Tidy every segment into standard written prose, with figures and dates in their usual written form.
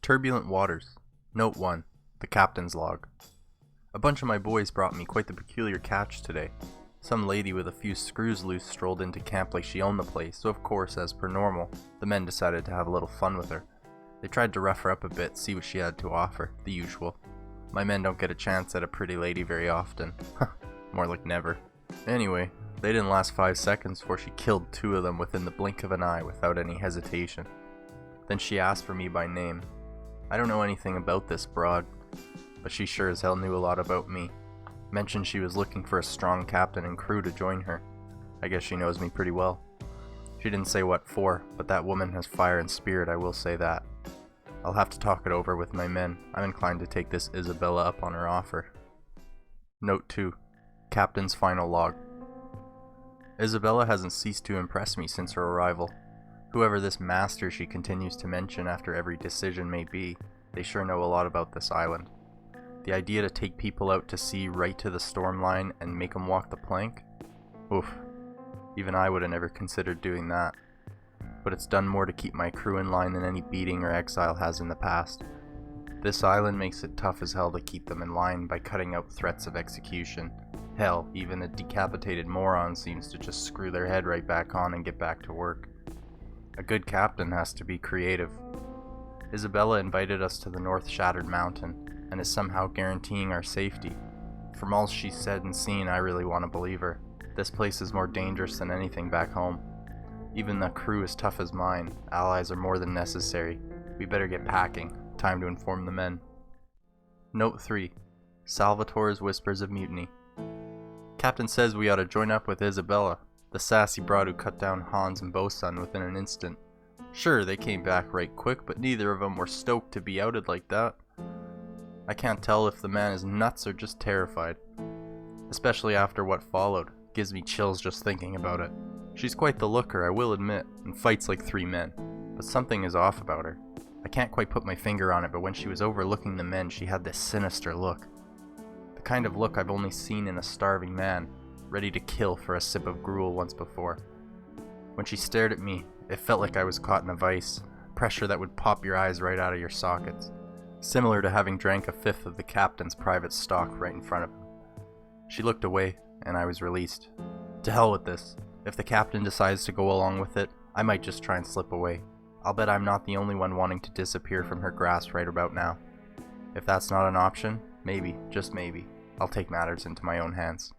Turbulent waters. Note 1. The captain's log. A bunch of my boys brought me quite the peculiar catch today. Some lady with a few screws loose strolled into camp like she owned the place, so of course, as per normal, the men decided to have a little fun with her. They tried to rough her up a bit, see what she had to offer, the usual. My men don't get a chance at a pretty lady very often. More like never. Anyway, they didn't last 5 seconds before she killed 2 of them within the blink of an eye without any hesitation. Then she asked for me by name. I don't know anything about this broad, but she sure as hell knew a lot about me. Mentioned she was looking for a strong captain and crew to join her. I guess she knows me pretty well. She didn't say what for, but that woman has fire and spirit, I will say that. I'll have to talk it over with my men. I'm inclined to take this Isabella up on her offer. Note 2. Captain's final log. Isabella hasn't ceased to impress me since her arrival. Whoever this master she continues to mention after every decision may be, they sure know a lot about this island. The idea to take people out to sea right to the storm line and make them walk the plank? Oof. Even I would have never considered doing that. But it's done more to keep my crew in line than any beating or exile has in the past. This island makes it tough as hell to keep them in line by cutting out threats of execution. Hell, even a decapitated moron seems to just screw their head right back on and get back to work. A good captain has to be creative. Isabella invited us to the North Shattered Mountain, and is somehow guaranteeing our safety. From all she's said and seen, I really want to believe her. This place is more dangerous than anything back home. Even the crew is tough as mine. Allies are more than necessary. We better get packing. Time to inform the men. Note 3. Salvatore's Whispers of Mutiny. Captain says we ought to join up with Isabella, the sassy broad who cut down Hans and Bosun within an instant. Sure, they came back right quick, but neither of them were stoked to be outed like that. I can't tell if the man is nuts or just terrified. Especially after what followed. Gives me chills just thinking about it. She's quite the looker, I will admit, and fights like 3 men. But something is off about her. I can't quite put my finger on it, but when she was overlooking the men, she had this sinister look. The kind of look I've only seen in a starving man, ready to kill for a sip of gruel once before. When she stared at me, it felt like I was caught in a vice, pressure that would pop your eyes right out of your sockets, similar to having drank a fifth of the captain's private stock right in front of him. She looked away, and I was released. To hell with this. If the captain decides to go along with it, I might just try and slip away. I'll bet I'm not the only one wanting to disappear from her grasp right about now. If that's not an option, maybe, just maybe, I'll take matters into my own hands.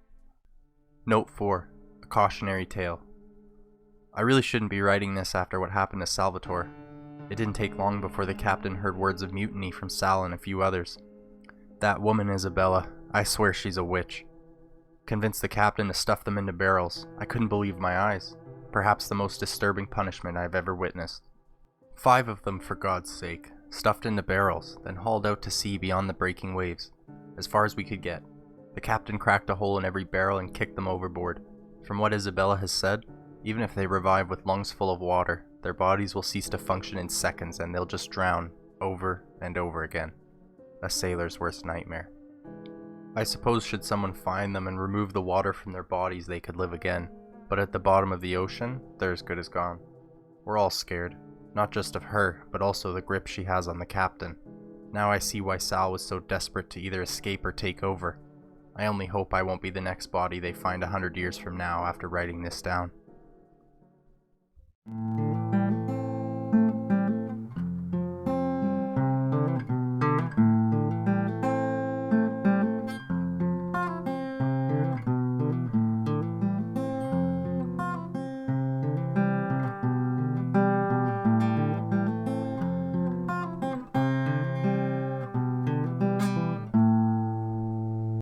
Note 4. A cautionary tale. I really shouldn't be writing this after what happened to Salvatore. It didn't take long before the captain heard words of mutiny from Sal and a few others. That woman Isabella, I swear she's a witch. Convinced the captain to stuff them into barrels. I couldn't believe my eyes. Perhaps the most disturbing punishment I've ever witnessed. 5 of them, for God's sake, stuffed into barrels, then hauled out to sea beyond the breaking waves, as far as we could get. The captain cracked a hole in every barrel and kicked them overboard. From what Isabella has said, even if they revive with lungs full of water, their bodies will cease to function in seconds and they'll just drown, over and over again. A sailor's worst nightmare. I suppose should someone find them and remove the water from their bodies they could live again, but at the bottom of the ocean, they're as good as gone. We're all scared, not just of her, but also the grip she has on the captain. Now I see why Sal was so desperate to either escape or take over. I only hope I won't be the next body they find 100 years from now after writing this down.